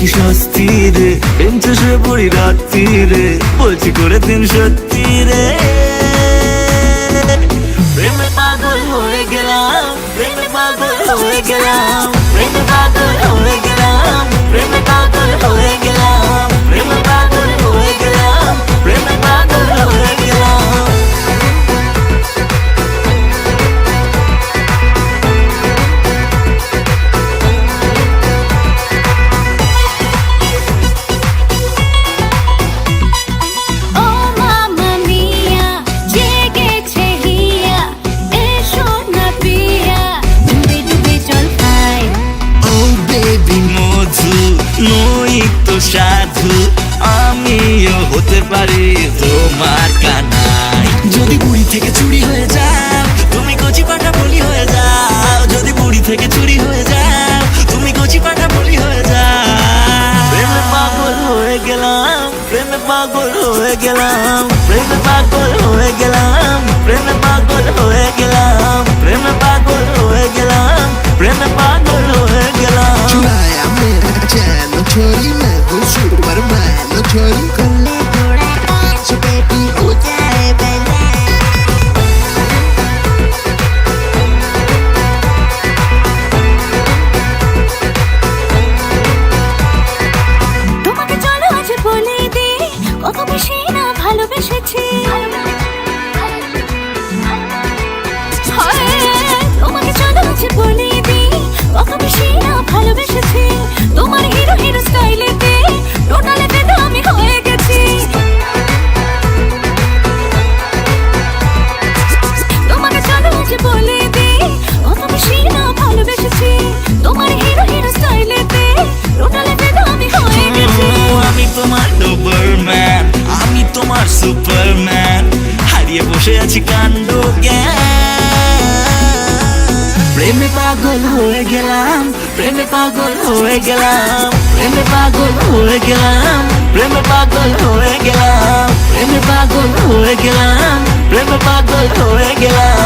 কি স্বস্তি রে, বেঞ্চে শুয়ে পড়ি রাত্রি রে, বলছি করে দিন সত্যি রে। প্রেমে পাগল হয়ে গেলাম, প্রেমে পাগল হয়ে গেলাম, প্রেমে পাগল হয়ে গেলাম, প্রেমে পাগল হয়ে গেলাম, প্রেমে পাগল হয়ে গেলাম, প্রেমে পাগল হয়ে গেলাম। সাধু আমিও হতে পারি তোমার কানাই। যদি বুড়ি থেকে চুরি হয়ে যাও, তুমি কচি পাটা বলি হয়ে যাও। যদি বুড়ি থেকে চুরি হয়ে যাও, তুমি কচি পাটা বলি হয়ে যাও। প্রেমে পাগল হয়ে গেলাম, প্রেমে পাগল হয়ে গেলাম, প্রেমে পাগল হয়ে গেলাম, প্রেমে পাগল হয়ে গেলাম, প্রেমে পাগল হয়ে গেলাম, প্রেমে পাগল হয়ে গেলাম। चुराया मेरा चैन छोरी, मैं हूँ सुपरमैन छोरी। गले थोड़ा डांस बेबी हो जाए बेला। তোমাকে চলো আজ বলে দে, কত বেশি না ভালোবেসেছি। তোমাকে চলো আজ বলে দে, কত বেশি না ভালোবেসেছি। তোমার হিরো হিরো স্টাইলেতে টোটালে বেদা আমি হয়ে গেছি। তোমাকে চলো আজ বলে দে, কত বেশি না ভালোবেসেছি। তোমার হিরো হিরো স্টাইলেতে টোটালে বেদা আমি হয়ে গেছি। আমি তোমার ডোবারম্যান, আমি তোমার সুপারম্যান, হারিয়ে বসে আছি কাণ্ড জ্ঞান। প্রেমে পাগল হয়ে গেলাম, প্রেমে পাগল হয়ে গেলাম, প্রেমে পাগল হয়ে গেলাম, প্রেমে পাগল হয়ে গেলাম, প্রেমে পাগল হয়ে গেলাম, প্রেমে পাগল হয়ে গেলাম।